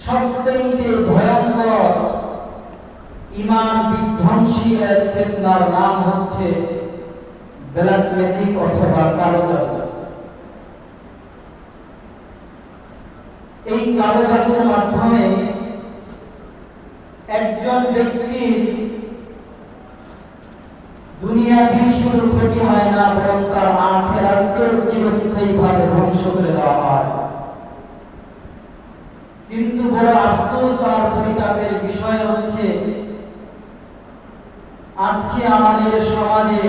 সবচেয়ে ভয়ঙ্কর ঈমান বিধ্বংসী এক ফিতনার নাম হচ্ছে ব্ল্যাক ম্যাজিক অথবা কালো জাদু। এই কালো জাদুর মাধ্যমে একজন ব্যক্তির দুনিয়াবি শুধু ক্ষতি হয় না, বরং তার আখিরাতকেও চিরস্থায়ীভাবে ধ্বংস করে দেওয়া হয়। কিন্তু বড় আফসোস আর পরিতাপের বিষয় হচ্ছে আজকে আমাদের সমাজে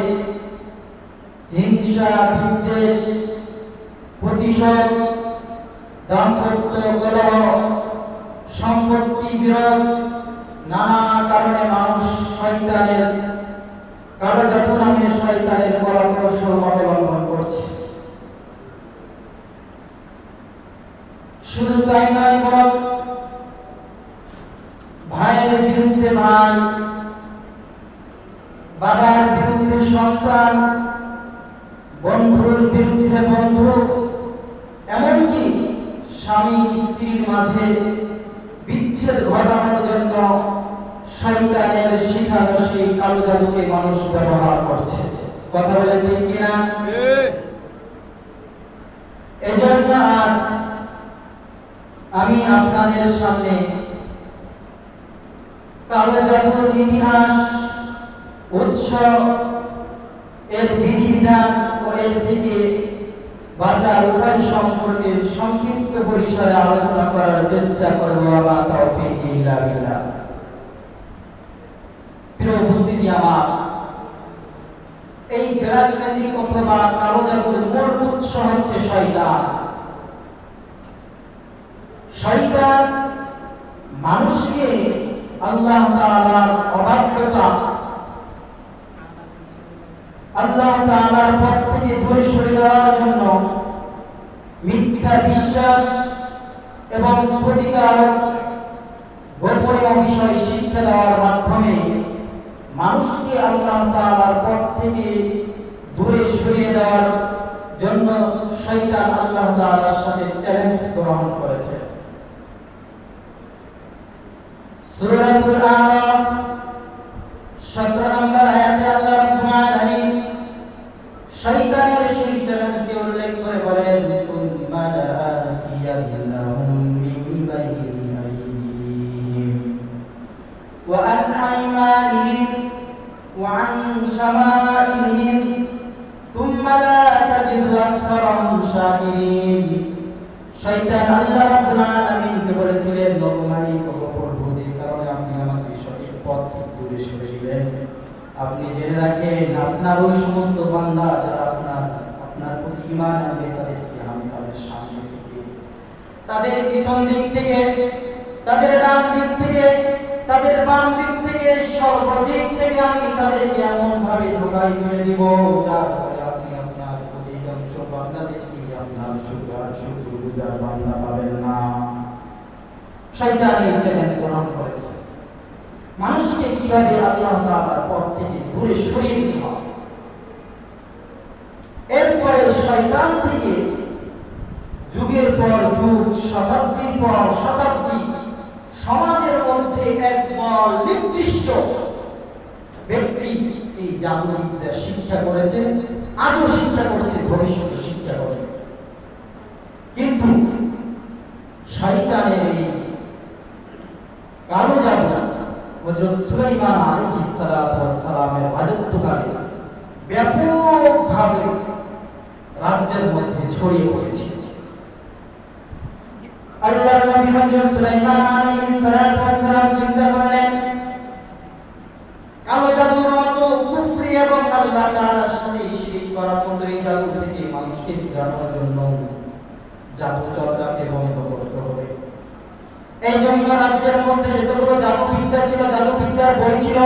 হিংসা, বিদ্বেষ, প্রতিশোধ, দাম্পত্য কলহ, সম্পত্তি বিরোধ, নানা কারণে মানুষ শয়তানের কালো জাদু নামে শয়তানের কলাকৌশল অবলম্বন করছে। শুধু তাই নয়, বরং ভাইয়ের বিরুদ্ধে ভাই, বাবার বিরুদ্ধে সন্তান, বন্ধুর বিরুদ্ধে বন্ধু, এমনকি স্বামী স্ত্রীর মাঝে বিচ্ছেদ ঘটানোর জন্য শয়তানের শিখানো সেই কালো জাদুকে মানুষ ব্যবহার করছে। কথা বলে ঠিক কিনা? এজন্য আজ আমি আপনাদের সামনে কালো জাদুর ইতিহাস, উৎস, এর বিধিবিধান ও এর থেকে বাঁচার উপায় সম্পর্কে সংক্ষিপ্ত পরিসরে আলোচনা করার চেষ্টা করব। আমার তৌফিক ইল্লা বিল্লাহ। প্রিয় উপস্থিতি, আমার এই ব্ল্যাক ম্যাজিক অথবা কালো জাদুর মূল উৎস হচ্ছে শয়তান। শয়তান মানুষকে আল্লাহ তাআলার অবাধ্যতা, আল্লাহ তাআলার পথ থেকে দূরে সরে যাওয়ার জন্য মিথ্যা বিশ্বাস এবং ক্ষতিকারক গোপনীয় বিষয় শিক্ষা দেওয়ার মাধ্যমে মানুষকে আল্লাহ তাআলার পথ থেকে দূরে সরিয়ে দেওয়ার জন্য শয়তান আল্লাহ তাআলার সাথে চ্যালেঞ্জ গ্রহণ করেছে। সূরাতুল আরাফ 17 নম্বর আয়াতে আল্লাহ রাব্বুল আলামিন শয়তানের সেই চ্যালেঞ্জকে উল্লেখ করে বলেন, সুম্মা লাআতিয়ান্নাহুম মিন বাইনি আইদিহিম ওয়া আন আইমানিহিম ওয়া আন শামাইলিহিম সুম্মা লা তাজিদু আকসারাহুম শাকিরিন। শয়তান আল্লাহ রাব্বুল আলামিনকে বলেছিলেন, নবী প্রভুদের কারণে আপনি আমাকে সঠিক পথ থেকে দূরে সরে দিলেন। আপনি জেনে রাখেন, আপনার ওই সমস্ত বান্দা যারা আপনার প্রতি ঈমান আনবে, তাদেরকে আমি তাদের সামনে থেকে, তাদের পিছন দিক থেকে, তাদের ডান দিক থেকে, তাদের বাম দিক থেকে, সর্বদিক থেকে আমি তাদেরকে এমন ভাবে ধোঁকায় ফেলে দিব, যার ফলে আপনি আপনার অধিকাংশ বান্দাদেরকে আপনার শুকরগুজার বান্দা পাবেন না। শয়তান এই চ্যালেঞ্জ গ্রহণ করেছে, মানুষকে কিভাবে আল্লাহ তাআলার পথ থেকে দূরে সরিয়ে দিতে হয়। এরপরে শয়তান থেকে যুগের পর যুগ, শতাব্দীর পর শতাব্দী সমাজের মধ্যে একদল নির্দিষ্ট ব্যক্তি এই জাদুবিদ্যা শিক্ষা করেছে, আজও শিক্ষা করছে, ভবিষ্যতে শিক্ষা করবে। কিন্তু শয়তানের এই কালো জাদু হযরত সুলাইমান আলাইহিস সালাতু ওয়াস সালামের রাজত্বকালে ব্যাপকভাবে রাজ্যের মধ্যে ছড়িয়ে পড়েছে। আল্লাহর নবী হযরত সুলাইমান আলাইহিস সালাতু ওয়াস সালাম চিন্তা করলেন, কালো জাদুর মতো কুফরি এবং আল্লাহ তাআলার সাথে শিরক করার মতো এই জাদু থেকে মানুষকে ফিরানোর জন্য জাদু চর্চাকে বন্ধ করতে হবে। এই জন্য রাজ্যের মধ্যে যতগুলো জাদুবিদ্যা ছিল, জাদুবিদ্যার বই ছিল,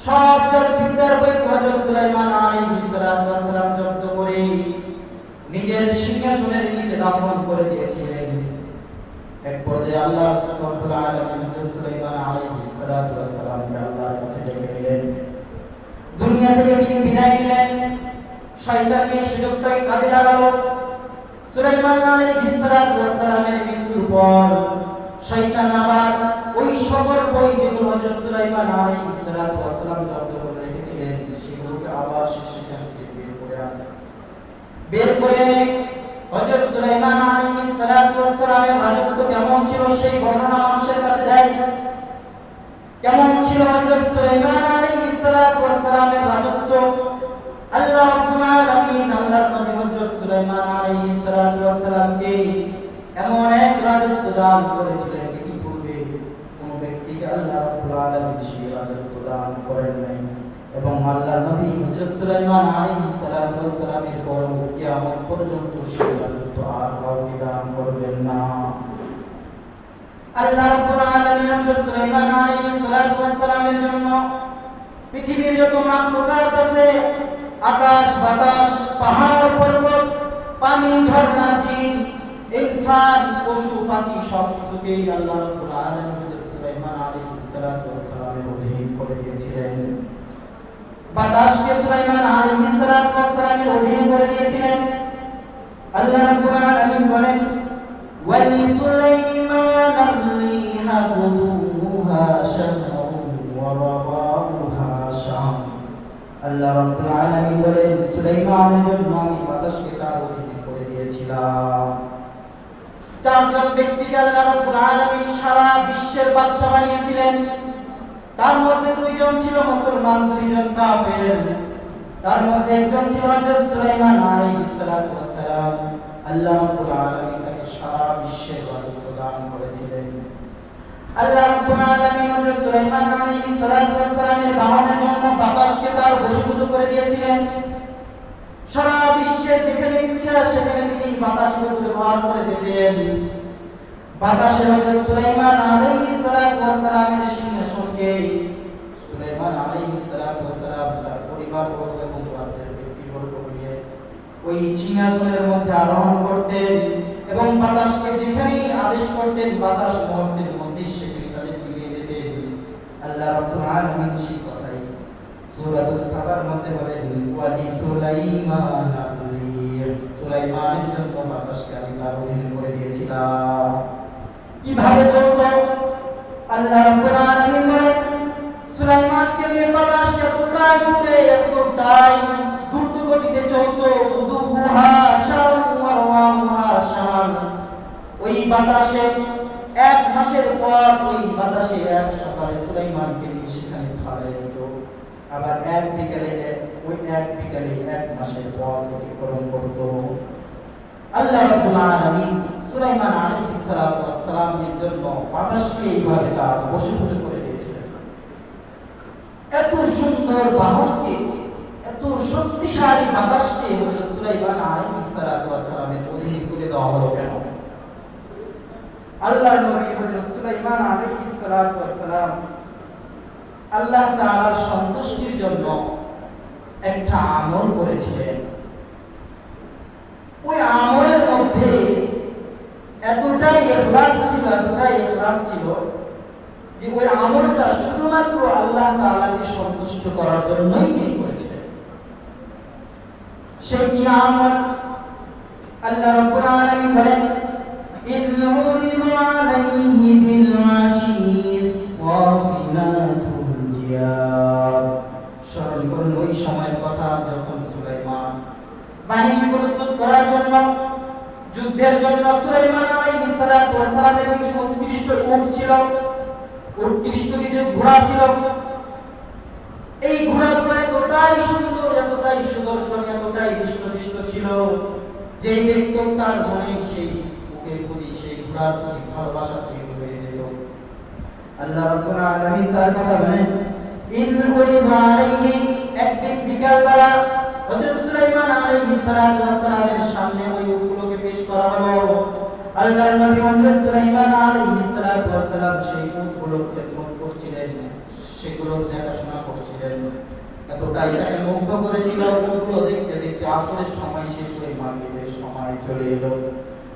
সব জাদুবিদ্যার বই হযরত সুলাইমান আলাইহিস সালাতু ওয়াস সালাম জব্দ করে নিজের সিংহাসনের নিচে দাফন করে দিয়েছিলেন। এক পর্যায়ে আল্লাহ রাব্বুল আলামিন হযরত সুলাইমান আলাইহিস সালাতু ওয়াস সালামকে আল্লাহর কাছে ডেকে নিলেন, দুনিয়া থেকে তিনি বিদায় নিলেন। শয়তান এই সুযোগটাকে কাজে লাগালো। সুলাইমান আলাইহিস সালামের মৃত্যুর পর শয়তান আবার ওই সকল বই যেগুলো হযরত সুলাইমান আলাইহিস সালাতু ওয়াস সালাম জব্দ করে রেখেছিলেন সেগুলোকে আবার সেখান থেকে বের করে এনে হযরত সুলাইমান আলাইহিস সালাতু ওয়াস সালামের রাজত্ব কেমন ছিল সেই বর্ণনা মানুষের কাছে দেয়। কেমন ছিল হযরত সুলাইমান আলাইহিস সালাতু ওয়াস সালামের রাজত্ব? আল্লাহ রাব্বুল আলামিন আল্লাহর নবী হযরত সুলাইমান আলাইহিস সালাতু ওয়াস সালামকে এমন এক রাজত্ব দান করেছিলেন যে পূর্বে কোন ব্যক্তিকে আল্লাহ রাব্বুল আলামিন সেই রাজত্ব দান করেন নাই। এবং আল্লাহর নবী হযরত সুলাইমান আলাইহিস সালাতু ওয়াস সালামের পর কিয়ামত পর্যন্ত সেই রাজত্ব আর কাউকে দান করবেন না। আল্লাহ রাব্বুল আলামিন হযরত সুলাইমান আলাইহিস সালাতু ওয়াস সালামের জন্য পৃথিবীর যত মাখলুকাত আছে, আকাশ বাতাস পাহাড় পর্বত পানি ঝর্ণা জিন ইনসান পশু পাখি সব কিছুকেই আল্লাহ রাব্বুল আলামিন হযরত সুলাইমান আলাইহিস সালাতু ওয়াস সালামের অধীন করে দিয়েছিলেন। বাতাসকে সুলাইমান আলাইহিস সালাতু ওয়াস সালামের অধীন করে দিয়েছিলেন। আল্লাহ রাব্বুল আলামিন বলেন ওয়ালি সুলাইমান আর-রিহা গুদুহা শাহরুন ওয়া রাবাউহা শাম। আল্লাহ রাব্বুল আলামিন বলেন সুলাইমানের জন্য আমি বাতাসকে তার অধীনে করে দিয়েছিলাম। চারজন ব্যক্তিকে আল্লাহ রাব্বুল আলামিন সারা বিশ্বের বাদশা বানিয়েছিলেন। তার মধ্যে দুইজন ছিল মুসলমান, দুইজন কাফের। তার মধ্যে একজন ছিল হযরত সুলাইমান আলাইহিস সালাতু ওয়াস সালাম। আল্লাহ রাব্বুল আলামিন তাকে সারা বিশ্বের রাজত্ব দান করেছিলেন। আল্লাহ রাব্বুল আলামিন হযরত সুলাইমান আলাইহিস সালাতু ওয়াস সালামের বাহনের জন্য বাতাসকে তার বশীভূত করে দিয়েছিলেন। সারা বিশ্বে যেখানে ইচ্ছা সেখানে তিনি বাতাসকে ব্যবহার করে যেতেন। বাতাসে হযরত সুলাইমান আলাইহিস সালাতু ওয়াস সালামের সিংহাসনকে সুলাইমান আলাইহিস সালাতু ওয়াস সালাম তার পরিবারবর্গ এবং রাজ্যের ব্যক্তিবর্গ নিয়ে ওই সিংহাসনের মধ্যে আরোহণ করতেন এবং বাতাসকে যেখানেই আদেশ করতেন বাতাস মুহূর্তের মধ্যে সেখানে তাদেরকে নিয়ে যেতেন। আল্লাহ রাব্বুল আলামিন সেই কথাই সূরাতুস সাবার মধ্যে বলেন ওয়ালি সুলাইমান আর-রিহ, সুলাইমানের জন্য বাতাসকে আমি তার অধীনে করে দিয়েছিলাম। কিভাবে চলতো? আল্লাহ রাব্বুল আলামিন বলেন সুলাইমানকে নিয়ে বাতাস এতটাই দূরে এতটাই দ্রুত গতিতে চলতো গুদুহা শাম ওয়া রাওয়াহা শাম। ওই বাতাসে এক মাসের পর ওই বাতাসে এক সকালে সুলাইমানকে নিয়ে সেখানে ফালায় দিত, আবার এক বিকালে এক মাসের পর অতিক্রম করত। আল্লাহ রাব্বুল আলামিন সুলাইমান আলাইহিস সালাতু ওয়াস সালামের জন্য বাতাসকে এইভাবে তার বশীভূত করে দিয়েছিলেন। এত সুন্দর বাহনকে, এত শক্তিশালী বাতাসকে হযরত সুলাইমান আলাইহিস সালাতু ওয়াস সালামের অধীনে করে দেওয়া হলো কেন? আল্লাহর নবী হযরত সুলাইমান আলাইহিস সালাতু ওয়াস সালাম আল্লাহ তাআলার সন্তুষ্টির জন্য একটা আমল করেছিলেন। ওই আমলের মধ্যে এতটাই ইখলাস ছিল যে ওই আমলটা শুধুমাত্র আল্লাহ তাআলাকে সন্তুষ্ট করার জন্যই তিনি করেছিলেন। সেই কি আমল? আল্লাহ রাব্বুল আলামিন বলেন ইযু উরিদু আলাইহি বিল আশিয়িস সাফিনাতুল জিয়াদ। স্মরণ করুন ওই সময়ের কথা যখন সুলাইমান বাহিনী প্রস্তুত করার জন্য যুদ্ধের জন্য সুলাইমান আলাইহিস সালাতু ওয়াস সালামের কিছু উৎকৃষ্ট উট ছিল, উৎকৃষ্ট কিছু ঘোড়া ছিল। এই ঘোড়াগুলো এতটাই সুন্দর, এতটাই সুদর্শন, এতটাই হৃষ্ট ছিল যে দেখতো তার মনে সেই উটের প্রতি, সেই ঘোড়ার প্রতি ভালোবাসা তৈরি হয়ে যেত। আল্লাহ রাব্বুল আলামিন তার কথা বলেন ইন উরিদু আলাইহি। একদিন বিকালবেলা হযরত সুলাইমান আলাইহিস সালাতু ওয়াস সালামের সামনে ওই উটগুলোকে পেশ করা হলো। আল্লাহর নবী হযরত সুলাইমান আলাইহিস সালাতু ওয়াস সালাম সেই উটগুলোকে খেদমত করছিলেন, সেগুলোর দেখাশোনা করছিলেন। এতটাই তাকে মুগ্ধ করেছিল, উটগুলো দেখতে দেখতে আসরের সময় শেষ হয়ে মাগরিবের সময় চলে এলো।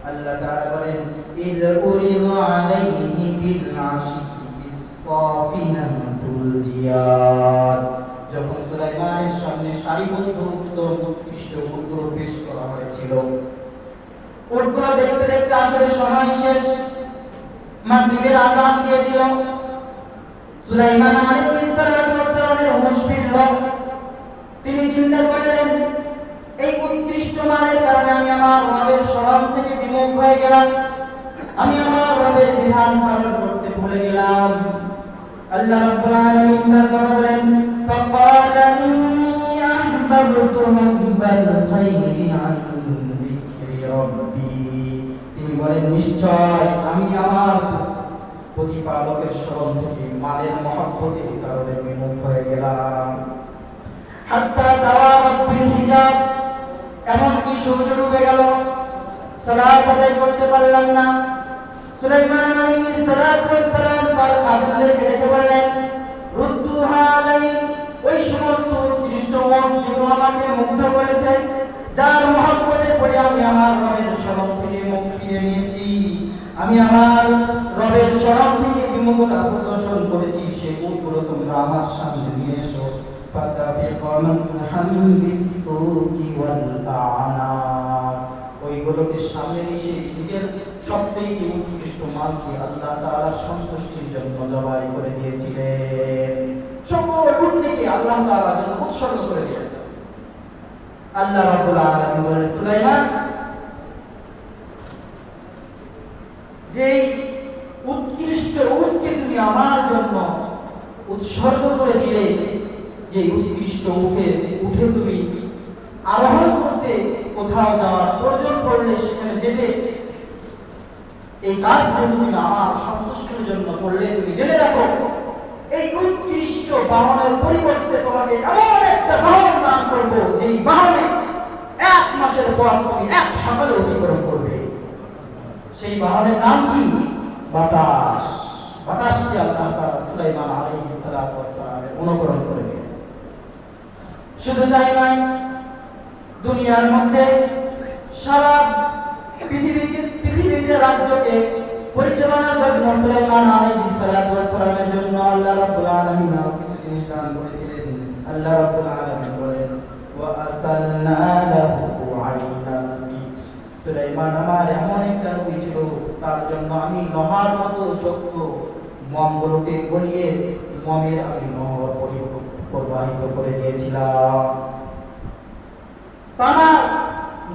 আল্লাহ তাআলা বলেন ইয উরিদু আলাইহি বিল আশিয়িস সাফিনাতুল জিয়াদ। যখন সুলাইমানের সামনে সারিবদ্ধ উত্তম উৎকৃষ্ট উটগুলো পেশ করা হয়েছিল, উটগুলো দেখতে দেখতে আসরের সময় শেষ, মাগরিবের আযান দিয়ে দিল। সুলাইমান আলাইহিস সালাতু ওয়াস সালামের হুঁশ ফিরল। তিনি চিন্তা করলেন, এই উৎকৃষ্ট মানের কারণে আমি আমার রবের শরণ থেকে বিমুখ হয়ে গেলাম, আমি আমার রবের বিধান পালন করতে ভুলে গেলাম। আল্লাহ রাব্বুল আলামিন তার কথা বলেন, ফাকালা ইন্নী আহবাবতু হুব্বাল খায়রি আন যিকরি রাব্বি। তিনি বলেন, নিশ্চয় আমি আমার প্রতিপালকের শরণ থেকে মালের মহব্বতের কারণে বিমুখ হয়ে গেলাম। হাত্তা তাওয়ারাত বিল হিজাব, এমনকি সূর্য ডুবে গেল, সালাত আদায় করতে পারলাম না। সুলাইমান আলাইহিস সালাতু ওয়াস সালাম তার খাদেমদেরকে ডেকে বললেন, রুদ্দুহা আলাই, ওই সমস্ত উৎকৃষ্ট উট যেগুলো আমাকে মুগ্ধ করেছে, যার মহব্বতে পড়ে আমি আমার রবের শরণ থেকে মুখ ফিরিয়ে নিয়েছি, আমি আমার রবের শরণ থেকে বিমুখতা প্রদর্শন করেছি, সে উটগুলো তোমরা আমার সামনে নিয়ে এসো। ফাতাফিকা মাসহাম বিসসুকি ওয়াল আ'নাক, ওইগুলোকে সামনে এসে নিজের সবথেকে উৎকৃষ্ট মালকে আল্লাহ তাআলার সন্তুষ্টির জন্য জবাই করে দিয়েছিলেন। সকল উটকে আল্লাহ তাআলার জন্য উৎসর্গ করে দিলেন। আল্লাহ রাব্বুল আলামিন বলেন, সুলাইমান, যেই উৎকৃষ্ট উটকে তুমি আমার জন্য উৎসর্গ করে দিলে, যে উৎকৃষ্ট উঠে তুমি আরোহণ করতে কোথাও যাওয়ার প্রয়োজন পড়লে সেখানে যেতে, এই কাজ যে তুমি আমার সন্তুষ্টির জন্য করলে, তুমি জেনে রাখো এই উৎকৃষ্ট বাহনের পরিবর্তে তোমাকে এমন একটা বাহন দান করবো, যেই বাহনে 1 মাসের পর তুমি 1 সকালে অতিক্রম করবে। সেই বাহনের নাম কি? বাতাস। বাতাসকে আল্লাহ তাআলা সুলাইমান আলাইহিস সালাতু ওয়াস সালামের অনুকরণ করে দিলেন। শুধু তাই নয়, দুনিয়ার মধ্যে সারা পৃথিবীতে রাজ্যকে পরিচালনার জন্য সুলাইমান আলাইহিস সালাতু ওয়াস সালামের জন্য আল্লাহ রাব্বুল আলামিন আরো কিছু জিনিস দান করেছিলেন। আল্লাহ রাব্বুল আলামিন বলেন, ওয়া আসালনা লাহু আইনাল কিস, সুলাইমান আমার এমন একটা নবী ছিল, তার জন্য আমি লোহার মতো শক্ত মমগুলোকে গলিয়ে মমের আমি নহর প্রবাহিত করে দিয়েছিলাম। তারা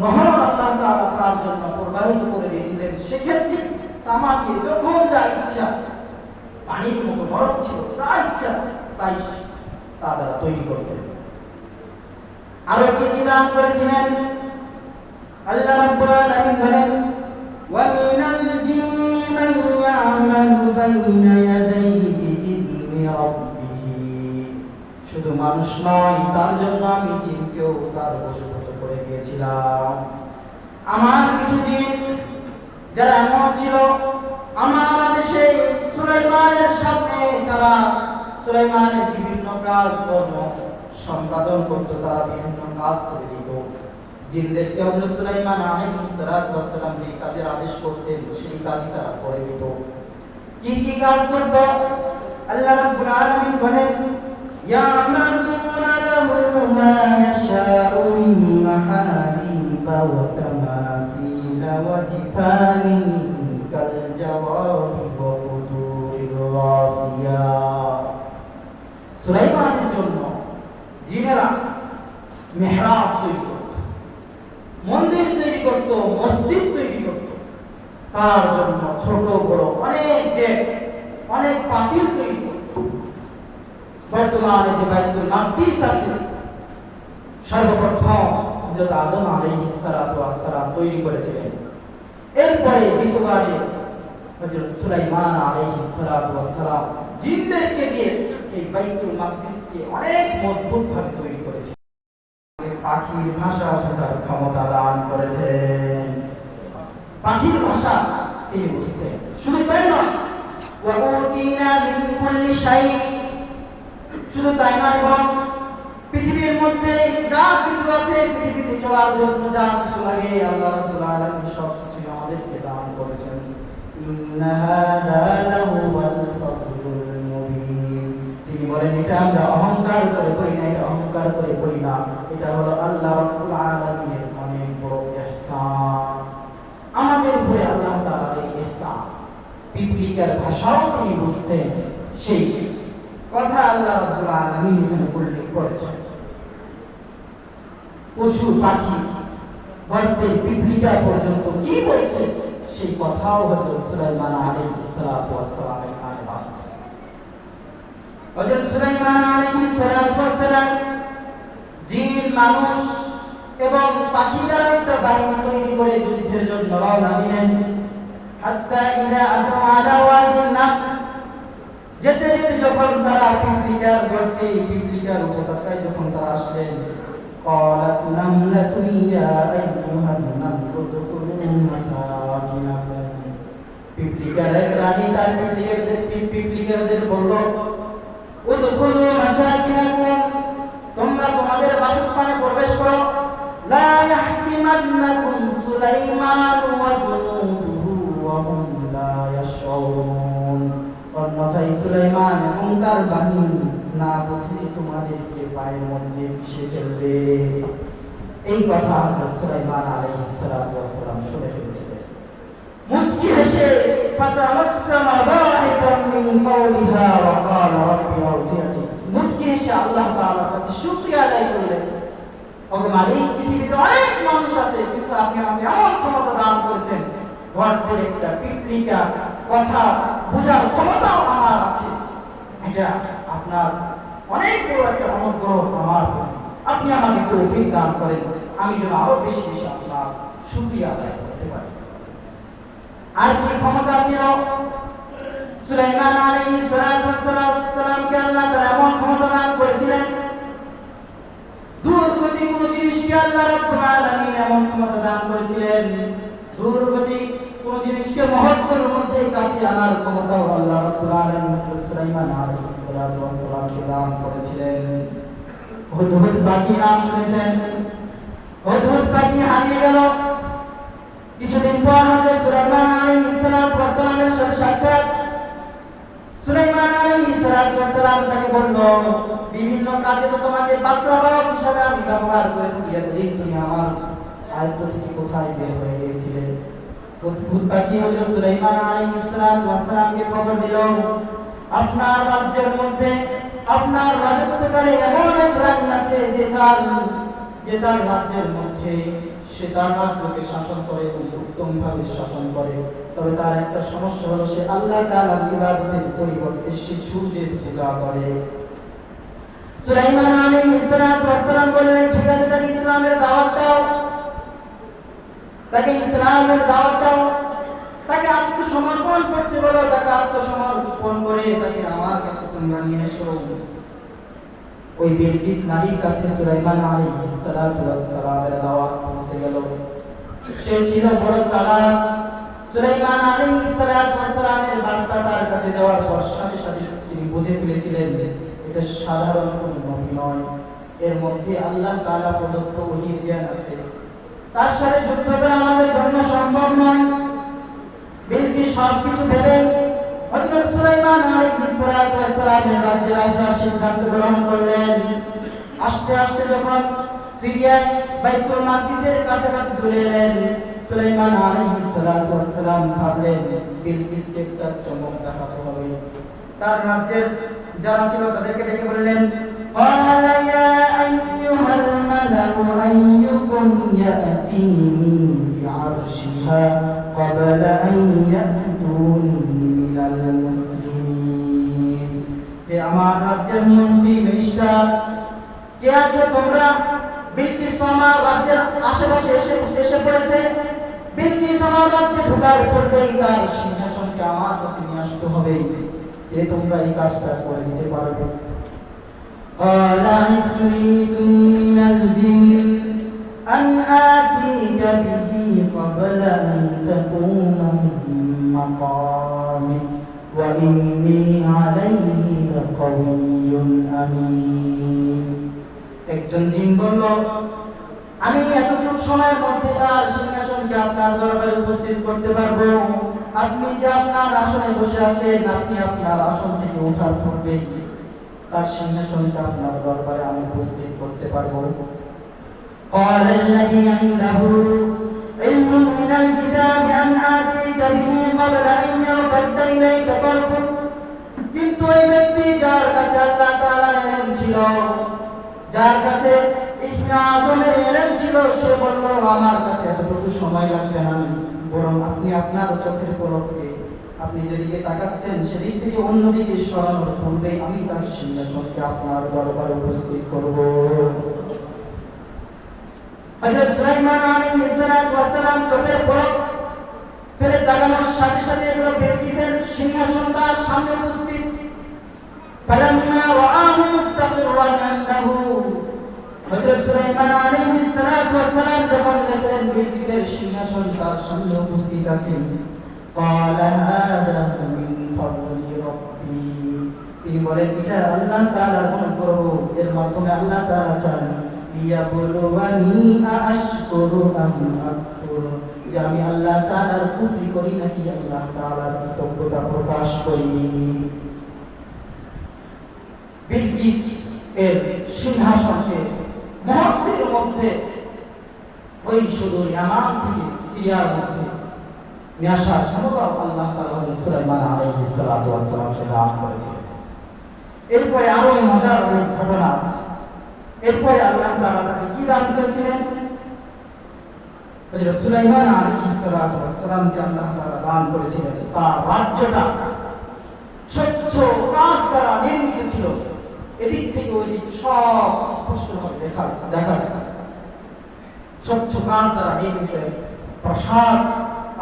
নহর আল্লাহ তাআলা তার জন্য প্রবাহিত করে দিয়েছিলেন। সেক্ষেত্রে তামাকে যখন যা ইচ্ছা, পানির মতো নরম ছিল, যা ইচ্ছা তাই তা দ্বারা তৈরি করতেন। আরো কি কি দান করেছিলেন? আল্লাহ রাব্বুল আলামিন বলেন, ওয়া মিনাল জিন্নি মান ইয়া'মালু বাইনা ইয়াদাইহি বিইذনি রাব্বিহি, শুধু মানুষ নয়, তার জন্য আমি জিনকেও তার বশীভূত করে দিয়েছিলাম। আমার কিছু জিন যারা এমন ছিল, আমার আদেশে সুলাইমানের সামনে তারা সুলাইমানের বিভিন্ন কাজকর্ম সম্পাদন করত, তারা বিভিন্ন কাজ করে দিত। জিনদেরকে হযরত সুলাইমান আলাইহিস সালাতু ওয়াস সালাম যে কাজের আদেশ করতেন, সেই কাজই তারা করে দিত। কি কি কাজ করত? আল্লাহ রাব্বুল আলামিন বলেন, ইয়ামালুনা লাহু মা ইয়াশাউ মিন মাহারিবা ওয়া তামাথিলা ওয়া জিফানিন কাল জাওয়াবি ওয়া কুদুরির রাসিয়া। সুলাইমানের জন্য জিনেরা মিহরাব তৈরি করত, মন্দির তৈরি করত, মসজিদ তৈরি করত। তার জন্য ছোট বড় অনেক ডেক, অনেক পাতিল তৈরি করত। বর্তমানে যে বাইতুল মাকদিস আছে, সর্বপ্রথম হযরত আদম আলাইহিস সালাতু ওয়াস সালাম তৈরি করেছিলেন। এরপরে দ্বিতীয়বারে হযরত সুলাইমান আলাইহিস সালাতু ওয়াস সালাম জিনদেরকে দিয়ে এই বাইতুল মাকদিসকে অনেক মজবুত ভাবে তৈরি করেছিলেন। পাখির ভাষা বোঝার ক্ষমতা দান করেছেন। পাখির ভাষা তিনি বুঝতেন। শুধু তাই নয়, ওয়া উতিনা মিন কুল্লি শাই, শুধু তাই নয়, বরং পৃথিবীর মধ্যে যা কিছু আছে, পৃথিবীতে চলার জন্য যা কিছু লাগে, আল্লাহ রাব্বুল আলামিন সব কিছু আমাদেরকে দান করেছেন। ইন্না হাদা লাহুল ফাদলুল মুবিন, তিনি বলেন, এটা আমরা অহংকার করে করি না, এটা অহংকার করে করি না, এটা হলো আল্লাহ রাব্বুল আলামিনের অনেক বড় ইহসান। আমাদের উপরে আল্লাহ তাআলার এই ইহসান। পিপলিকার ভাষাও তিনি বুঝতেন। সেই কথা আল্লাহ রাব্বুল আলামিন এখানে উল্লেখ করেছেন। পশু পাখি গর্তের পিপলিকা পর্যন্ত কি বলছে সেই কথাও হযরত সুলাইমান আলাইহিস সালাতু ওয়াস সালামের কানে বাজছে। হযরত সুলাইমান আলাইহিস সালাতু ওয়াস সালাম জিন, মানুষ এবং পাখিরা একটা বাহিনী তৈরি করে যুদ্ধের জন্য রওনা দিলেন। হাত্তা ইযা আতা আলা ওয়াদিন নাম, যেতে যেতে যখন তারা পিপলিকার গর্তে, পিপলিকার উপত্যকায় যখন তারা আসলেন, قالت نملة يا أيها النمل ادخلوا مساكنكم, পিপলিকার এক রানী তার পিপলিকারদের বলল, উদখুলু মাসাকিনাকুম, তোমরা তোমাদের বাসস্থানে প্রবেশ করো। লা ইয়াহতিমান্নাকুম সুলাইমান ওয়া জুনুদুহু ওয়া হুম লা ইয়াশউরুন, অন্যথায় সুলাইমান এবং তার বাহিনী না বুঝে তোমাদেরকে পায়ের মধ্যে পিষে ফেলবে। এই কথা সুলাইমান আলাইহিস সালাতু ওয়াস সালাম শুনে ফেলেছিলেন। মুচকি হেসে ফাতামাসসামা বাহিকাম মিন কাওলিহা ওয়া ক্বালা রাব্বি আউজি'নি, মুচকি হেসে আল্লাহ তাআলার কাছে শুকরিয়া আদায় করলেন, ওগো মালিক, পৃথিবীতে অনেক মানুষ আছে, কিন্তু আপনি আমাকে এমন ক্ষমতা দান করেছেন, গর্তের একটা পিপলিকা কথা বোঝার ক্ষমতাও আমার আছে। এটা আপনার অনেক বড় একটা অনুগ্রহ আমার প্রতি। আপনি আমাকে তৌফিক দান করেন, আমি যেন আরো বেশি বেশি আপনার শুকরিয়া আদায় করতে পারি। আর কি ক্ষমতা ছিল সুলাইমান আলাইহিস সালামকে? আল্লাহ তাআলা এমন ক্ষমতা দান করেছিলেন, দূরবর্তী কোন জিনিসকে আল্লাহ রাব্বুল আলামিন এমন ক্ষমতা দান করেছিলেন, দূরবর্তী কোন জিনিসকে মুহূর্তের মধ্যে কাছে আনার ক্ষমতাও আল্লাহ রাব্বুল আলামিন সুলাইমান আলাইহিস সালামকে দান করেছিলেন। হুদহুদ পাখি নাম শুনেছেন? হুদহুদ পাখি হারিয়ে গেল। কিছুদিন পর হযরত সুলাইমান আলাইহিস সালামের সাথে সাক্ষাৎ। সুলাইমান আলাইহিস সালাম তাকে বলল, বিভিন্ন কাজে তো তোমাকে বার্তাবাহক হিসেবে আমি ব্যবহার করে থাকি, এতদিন তুমি আমার আয়ত্ত থেকে কোথায় বের হয়ে গিয়েছিলে? হুদহুদ পাখি হযরত সুলাইমান আলাইহিস সালামকে খবর দিল, আপনার রাজ্যের মধ্যে, আপনার রাজত্বকালে এমন এক রানী আছে যে তার রাজ্যের মধ্যে সে তার রাজ্যকে শাসন করে এবং উত্তমভাবে শাসন করে। তবে তার একটা সমস্যা হলো, সে আল্লাহ তাআলার ইবাদতের পরিবর্তে সে সূর্যের পূজা করে। সুলাইমান আলাইহিস সালাম বললেন, ঠিক আছে, তাকে ইসলামের দাওয়াত দাও, তাকে ইসলামের দাওয়াত দাও, তাকে আত্মসমর্পণ করতে বলো, তাকে আত্মসমর্পণ করে তাকে আমার কাছে তোমরা নিয়ে এসো। ওই বিলকিস নারীর কাছে সুলাইমান আলাইহিস সালামের দাওয়াত পৌঁছে গেল। সে ছিল বড় চালাক। সুলাইমান আলাইহিস সালামের বার্তা তার কাছে দেওয়ার পর সাথে সাথে তিনি বুঝে ফেলেছিলেন এটা সাধারণ কোনো নবী নয়, এর মধ্যে আল্লাহ তাআলা প্রদত্ত ওহীর জ্ঞান আছে, তার সাথে যুদ্ধ করা আমাদের জন্য সম্ভব নয়। বিলকিস সবকিছু ভেবে হযরত সুলাইমান আলাইহিস সালামের রাজ্যে আসার সিদ্ধান্ত গ্রহণ করলেন। আস্তে আস্তে যখন সিরিয়া বাইতুল মাকদিসের কাছাকাছি চলে এলেন, সুলাইমান আলাইহিস সালাম ভাবলেন বিলকিসকে একটা চমক দেখাতে হবে। তার রাজ্যের যারা ছিল তাদেরকে ডেকে বললেন, قال يا أيها الملأ أيكم يأتيني بعرشها قبل أن يأتوني من المسلمين, হে আমার রাজ্যের মন্ত্রী মিনিস্টার, কে আছে তোমরা? বিলকিস আমার রাজ্যের আশেপাশে এসে পড়েছে। বিলকিস আমার রাজ্যে ঢোকার পূর্বেই তার সিংহাসনকে আমার কাছে নিয়ে আসতে হবে। কে তোমরা এই কাজটা করে দিতে পারবে? قال عفريت من الجن أن آتيك به قبل أن تقوم من مقامك وإني عليه لقوي أمين. একজন জিন বলল, আমি এতটুকু সময়ের মধ্যে তার সিংহাসনকে আপনার দরবারে উপস্থিত করতে পারবো। আপনি যে আপনার আসনে বসে আছেন, আপনি আপনার আসন থেকে ওঠার পূর্বে তার সিংহাসনটা আপনার দরবারে আমি উপস্থিত করতে পারবো। قال الذي عنده علم من الكتاب أن آتيك به قبل أن يرتد إليك طرفك কিন্তু এই ব্যক্তি যার কাছে আল্লাহ তাআলার ইলম ছিল, যার কাছে ইসমে আযমের ইলম ছিল, সে বলল আমার কাছে এতটুকু সময় লাগবে না, বরং আপনি আপনার চোখের পলকে আপনি যেদিকে তাকাচ্ছেন সেদিক থেকে অন্যদিকে সরানোর পূর্বে আমি তার সিংহাসনকে আপনার দরবারে উপস্থিত করব। হযরত সুলাইমান আলাইহিস সালাম চোখের পলক ফেলে তাকানোর সাথে সাথে এগুলো বিলকিসের সিংহাসন তার সামনে উপস্থিত। ফালাম্মা রাআহু মুস্তাকিররান ইনদাহু, হযরত সুলাইমান আলাইহিস সালাম যখন দেখলেন বিলকিসের সিংহাসন তার সামনে উপস্থিত আছে, ক্বালা হাযা মিন ফাদলি রাব্বি, তিনি বলেন এটা আল্লাহ তাআলার অনুগ্রহ, এর মাধ্যমে আল্লাহ তাআলা চান লিয়াবলুওয়ানি আশকুরু আম আকফুর, যে আমি আল্লাহ তাআলার কুফরি করি নাকি আল্লাহ তাআলার কৃতজ্ঞতা প্রকাশ করি। বিলকিস এর সিংহাসনকে মুহূর্তের মধ্যে ওই সুদূর ইয়ামান থেকে সিরিয়ার মধ্যে নিয়ে আসার ক্ষমতা আল্লাহ তাআলা সুলাইমান আলাইহিস সালামকে দান করেছিলেন। এরপরে আরো মজার অনেক ঘটনা আছে। এরপরে আল্লাহ তাআলা তাকে কি দান করেছিলেন? হযরত সুলাইমান আলাইহিস সালামকে আল্লাহ তাআলা দান করেছিলেন তার রাজ্যটা স্বচ্ছ কাঁচ দ্বারা নির্মিত ছিল, এদিক থেকে ওই দিক সব স্পষ্টভাবে দেখা যায়। স্বচ্ছ কাঁচ দ্বারা নির্মিত প্রাসাদ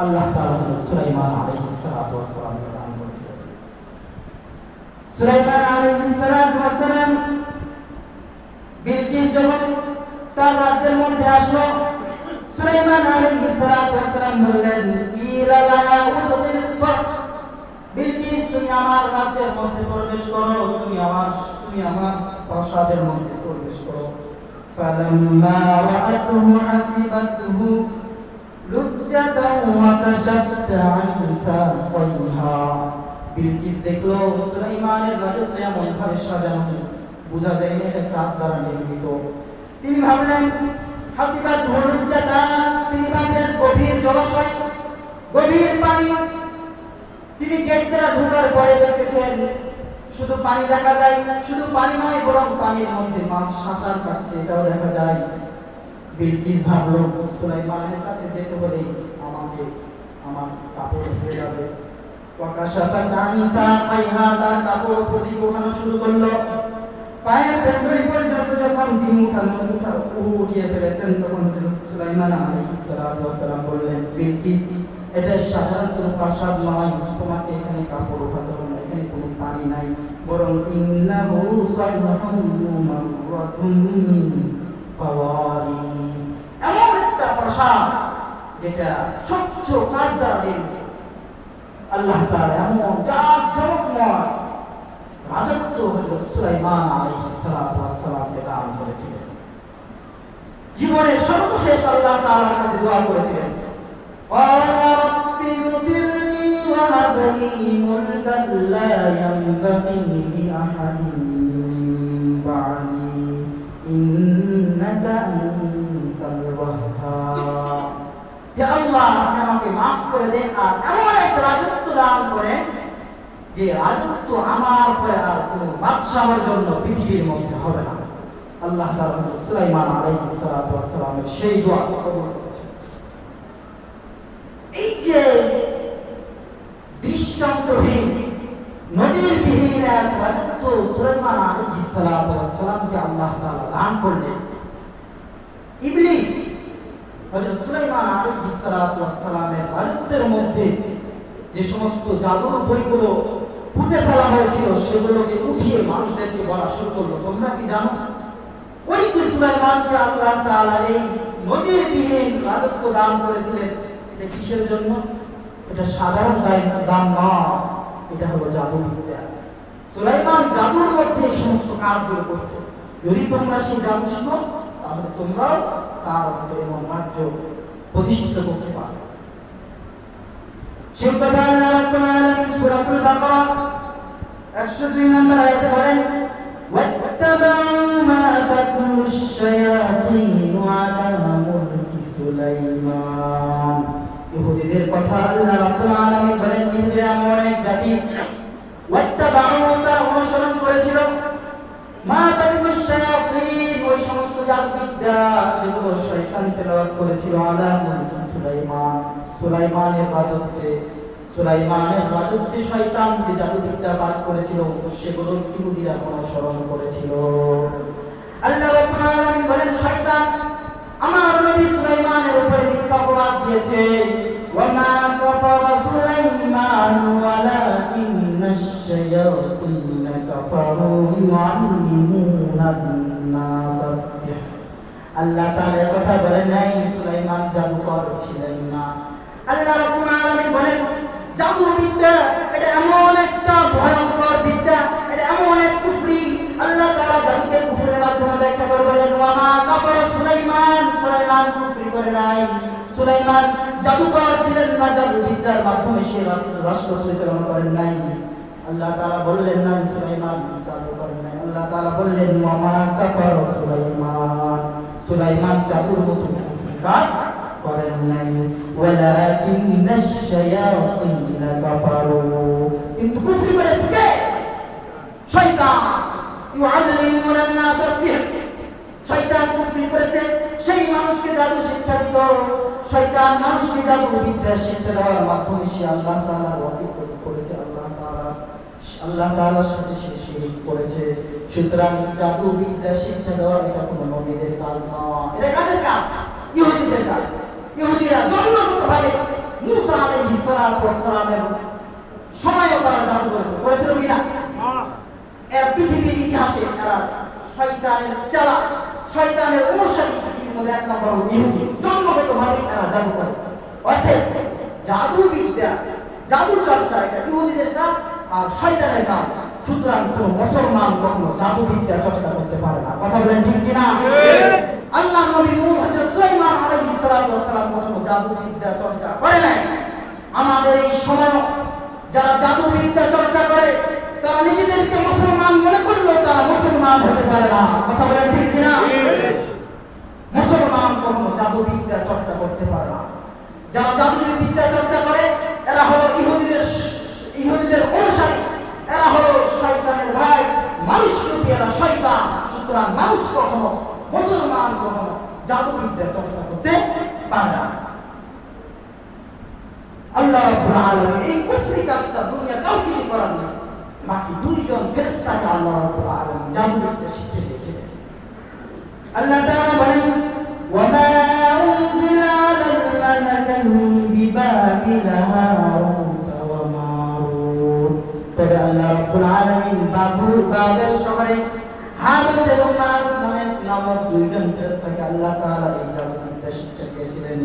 আল্লাহ তাআলা সুলাইমান আলাইহিস সালামকে দান করেছিলেন। সুলাইমান আলাইহিস সালাম বিলকিস যখন তার রাজ্যের মধ্যে আসলো, সুলাইমান আলাইহিস সালাম বললেন কিলা লাহা উদখিলিস সরহ, বিলকিস তুমি আমার রাজ্যের মধ্যে প্রবেশ করো, তুমি আমার প্রাসাদের মধ্যে প্রবেশ করো। ফালাম্মা রাআতুহু হাসিবাতুহু লুজ্জাতান ওয়া কাশাফতা আন সাকাইহা, বিলকিস দেখলো সুলাইমানের রাজত্ব এমন ভাবে সাজানো, বোঝা যায় না এটা কাঁচ দ্বারা নির্মিত। তিনি ভাবলেন হাসিবাতুহু লুজ্জাতান, তিনি ভাবলেন গভীর জলাশয়, গভীর পানি। তিনি গেট দ্বারা ঢোকার পরে দেখতেছেন শুধু পানি দেখা যায়, শুধু পানি নয় বরং পানির মধ্যে মাছ সাঁতার কাটছে, এটাও দেখা যায়। বিলকিস ভাবলো সুলাইমানের কাছে যেতে হলে আমাকে আমার কাপড় ধুয়ে যাবে। ওয়াকাশাতা দানিসা আইহা, তার কাপড় উপর দিকে ওঠানো শুরু করলো। পায়ের পেন্ডলি পর্যন্ত যখন তিনি উঠিয়ে ফেলেছেন, তখন সুলাইমান আলাইহিস সালাম বললেন বিলকিস এটা সাধারণ কোনো প্রাসাদ নয়, তোমাকে এখানে কাপড় উঠাতে হবে না, এখানে কোনো পানি নাই, বরং ইন্নাহু সারহুম মাররাতুন মিন ফাওয়ারি, এমন একটা প্রাসাদ যেটা স্বচ্ছ কাঁচ দ্বারা নির্মিত। আল্লাহ তাআলা এমন জাঁকজমকময় রাজত্ব হযরত সুলাইমান আলাইহিস সালামকে দান করেছিলেন। জীবনের সর্বশেষ আল্লাহ তাআলার কাছে দোয়া করেছিলেন, ক্বালা রাব্বি ইগফিরলি ওয়া হাব লি মুলকান লা ইয়ানবাগি লিআহাদিন মিন বা'দি ইন্নাকা আনতাল ওয়াহ্হাব, হে আল্লাহ আপনি আমাকে মাফ করে দেন আর এমন এক রাজত্ব দান করেন যে রাজত্ব আমার পরে আর কোনো বাদশাহের জন্য পৃথিবীর মধ্যে হবে না। আল্লাহ তাআলা সুলাইমান আলাইহিস সালামের সেই দোয়া কবুল করেছেন। এই যে দৃষ্টান্তহীন নজিরবিহীন এক রাজত্ব সুলাইমান আলাইহিস সালামকে আল্লাহ তাআলা দান করলেন। ইবলিস হযরত সুলাইমান আলাইহিস সালামের রাজত্বের মধ্যে যে সমস্ত জাদুর বইগুলো পুঁতে ফেলা হয়েছিল সেগুলোকে উঠিয়ে মানুষদেরকে বলা শুরু করলো, তোমরা কি জানো ওই যে সুলাইমানকে আল্লাহ তাআলা এই নজিরবিহীন রাজত্ব দান করেছিলেন, এটা কিসের জন্য? এটা সাধারণ দান নয়, এটা হলো জাদুবিদ্যা। সুলাইমান জাদুর মধ্যে এই সমস্ত কাজগুলো করত। যদি তোমরা সেই জাদু শিখো তাহলে তোমরাও তার মতো এমন রাজ্য প্রতিষ্ঠিত করতে পারবে। সেই কথা আল্লাহ রাব্বুল আলামিন সূরাতুল বাকারা 102 নম্বর আয়াতে বলেন, ওয়াত্তাবাউ মা তাতলু আশ-শায়াতিন আলা মুলকি সুলাইমান ইহুদিদের কথা আল্লাহ রাব্বুল আলামিন বলেন ইহুদিরা এমন এক জাতি ওয়াত্তাবাউ তারা অনুসরণ করেছিল মা তাবিগুশ শায়াতিন ওই সমস্ত জাদুবিদ্যা যেগুলো শয়তান তেলাওয়াত করেছিল আলা মুলকি সুলাইমানের রাজত্বে শয়তান যে জাদুবিদ্যা পাঠ করেছিল সেগুলো ইহুদিরা অনুসরণ করেছিল। আল্লাহ রাব্বুল আলামিন বলেন শয়তান আমার নবী সুলাইমানের উপরে মিথ্যা অপবাদ দিয়েছে ওয়ামা কাফারা সুলাইমান ওয়ালাকিন্নাশ শায়াতিন কাফারু ইউআল্লিমুনা আন-নাস আস-সিহর। আল্লাহ তাআলা কথা বলেন নাই সুলাইমান জাদুকর ছিলেন না। আল্লাহ রাব্বুল আলামিন বলেন জাদু বিদ্যা এটা এমন একটা ভয়ঙ্কর বিদ্যা, এটা এমন এক কুফরি। আল্লাহ তাআলা জাদুকে কুফরের মাধ্যমে ব্যাখ্যা করে বলেন ওয়ামা কাফারা সুলাইমান কুফরি করে নাই, সুলাইমান জাদুকর ছিলেন না, জাদু বিদ্যার মাধ্যমে সে রাষ্ট্র পরিচালনা করেন নাই। আল্লাহ তাআলা বললেন না সুলাইমান জাদু করেন নাই, আল্লাহ তাআলা বললেন ওয়ামা কাফারা সুলাইমান জাদুর মতো কুফরি কাজ করেন নাই ওয়ালাকিন্নাশ শায়াতিন কাফারু, কিন্তু কুফরি করেছে কে? শয়তান। ইউআল্লিমুনা আন-নাস আস-সিহর, শয়তান কুফরি করেছে সেই মানুষকে জাদু শিক্ষা দিত। শয়তান মানুষকে জাদু বিদ্যা শিক্ষা দেওয়ার মাধ্যমে সে আল্লাহ তাআলার ওয়াকিত করেছে, আল্লাহ তাআলার সাথে সে শিরক করেছে। সুতরাং জাদু বিদ্যা শিক্ষা দেওয়া এটা কোনো নবীদের কাজ নয়, এটা কাদের কাজ? ইহুদিদের কাজ। ইহুদিরা জন্মগতভাবে মুসা আলাইহিস সালামের সময়ও তারা জাদু করেছিল কিনা? এর পৃথিবীর ইতিহাসে তারা শয়তানের চালা, শয়তানের অনুসারী মধ্যে এক নম্বর ইহুদি। জন্মগতভাবে তারা জাদু করে, অর্থাৎ জাদু বিদ্যা জাদু চর্চা এটা ইহুদিদের কাজ আর শয়তানের কাজ। সুতরাং কোন মুসলমান কখনো জাদু বিদ্যা চর্চা করতে পারে না। কথা বলেন ঠিক কিনা? আল্লাহ নবী হযরত সুলাইমান আলাইহিস সালাম কখনো জাদু বিদ্যা চর্চা করে নাই। আমাদের এই সময় যারা জাদু বিদ্যা চর্চা করে তারা নিজেদেরকে মুসলমান মনে করলেও তারা মুসলমান হতে পারে না। কথা বলেন ঠিক কিনা? মুসলমান কখনো জাদু বিদ্যা চর্চা করতে পারে না। যারা জাদু বিদ্যা চর্চা করে এরা হলো ইহুদিদের অনুসারী, এরা হলো শয়তানের ভাই, মানুষরূপী এরা শয়তান। সুতরাং মানুষ কখনো, মুসলমান কখনো জাদু বিদ্যা চর্চা করতে পারে না। আল্লাহ রাব্বুল আলামিন এই কুফরি কাজটা দুনিয়া কাউকে করার না, বাকি দুইজন ফেরেশতাকে আল্লাহ রাব্বুল আলামিন জাদু বিদ্যা শিখিয়ে দিয়েছিলেন। আল্লাহ তাআলা বলেন ওয়ামা উনজিলা আলাল মালাকাইনি বিবাবিলা হারুত ওয়া মারুত। তবে আল্লাহ রাব্বুল আলামিন বাবেল শহরে হারুত এবং মারুত নামক দুইজন ফেরেশতাকে আল্লাহ তাআলা এই জাদু বিদ্যা শিক্ষা দিয়েছিলেন।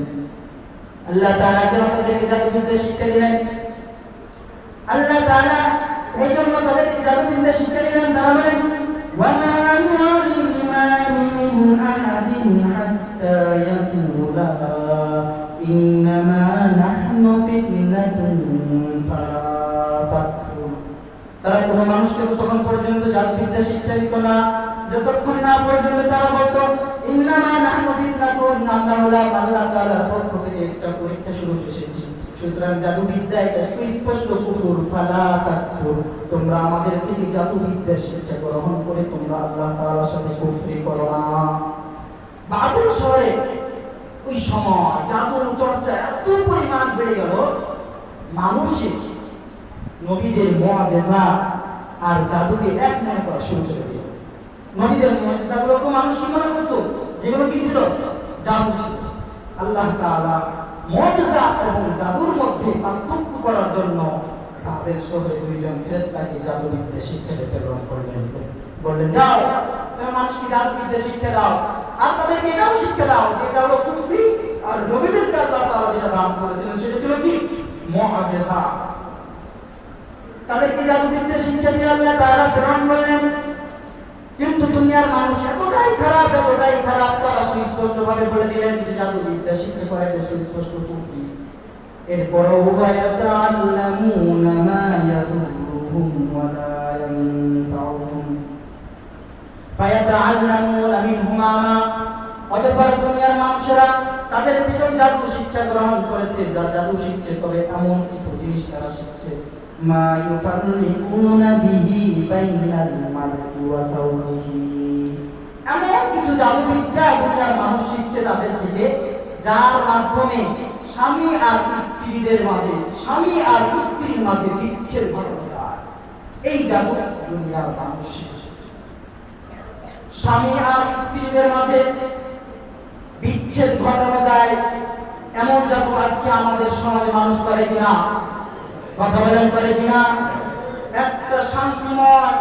আল্লাহ তাআলা কেন তাদেরকে জাদু বিদ্যা শিক্ষা দিলেন? আল্লাহ তাআলা এই জন্য তাদেরকে জাদু বিদ্যা শিক্ষা দিলেন। তারা বলেন ওয়ামা ইউআল্লিমানি মিন আহাদিন হাত্তা ইয়াকুলা ইন্নামা নাহনু ফিতনাতুন ফালা তাকফুর। তারা কোনো মানুষকে ততক্ষণ পর্যন্ত জাদু বিদ্যা শিক্ষা দিত না যতক্ষণ না পর্যন্ত তারা বলতো ইন্নামা নাহনু ফিতনাতুন, আমরা হলাম আল্লাহ তাআলার পক্ষ থেকে একটা পরীক্ষা স্বরূপ এসেছি। সুতরাং জাদু বিদ্যা এটা সুস্পষ্ট কুফর, ফালা তাকফুর, তোমরা আমাদের থেকে জাদু বিদ্যা শিক্ষা গ্রহণ করে তোমরা আল্লাহ তাআলার সাথে কুফরি করো না। বাবুল শহরে ওই সময় জাদুর চর্চা এত পরিমাণ বেড়ে গেল, মানুষের নবীদের মুআজিজা আর জাদুকে এক মনে করা শুরু করে দিল। নবীদের মুআজিজাগুলোকে মানুষ কি মনে করত? যেগুলো কি ছিল? জাদু ছিল। আল্লাহ তাআলা মুআজিজা এবং জাদুর মধ্যে পার্থক্য করার জন্য বাবেল শহরে দুইজন ফেরেশতাকে জাদু বিদ্যা শিক্ষা দিতে গ্রহণ করলেন। বললেন যাও তুমি মানুষকে জাদু বিদ্যা শিক্ষা দাও, আর তাদেরকে এটাও শিক্ষা দাও যেটা হলো কুফরি, আর নবীদেরকে আল্লাহ তাআলা যেটা দান করেছিলেন সেটা ছিল কি? মুআজিজা। তাদেরকে জাদু বিদ্যা শিক্ষা দিয়ে আল্লাহ তাআলা গ্রহণ করলেন। কিন্তু দুনিয়ার মানুষ এতটাই খারাপ তারা সুস্পষ্টভাবে বলে দিলেন যে জাদু বিদ্যা শিক্ষা করা এটা সুস্পষ্ট কুফরি। এরপরও ওয়ায়াতাআল্লামুনা মা ইয়াদুরুহুম ওয়া লা ইয়ানফাউহুম ফায়াতাআল্লামুনা মিনহুমা মা, অতঃপর দুনিয়ার মানুষেরা তাদের থেকে জাদু শিক্ষা গ্রহণ করেছে, যারা জাদু শিখছে, তবে এমন কিছু জিনিস তারা শিখছে মা ইউফাররিকুনা বিহি বাইনাল মার'i ওয়া যাওজিহি, এমন কিছু জাদুবিদ্যা দুনিয়ার মানুষ শিখছে তাদের থেকে, যার মাধ্যমে স্বামী আর স্ত্রীদের মাঝে, স্বামী আর স্ত্রীর মাঝে বিচ্ছেদ ঘটানো যায়। এই জাদু দুনিয়ার মানুষ শিখছে। স্বামী আর স্ত্রীদের মাঝে বিচ্ছেদ ঘটানো যায় এমন জাদু আজকে আমাদের সমাজে মানুষ করে কিনা? কথা বলেন, করে কিনা? একটা শান্তিময়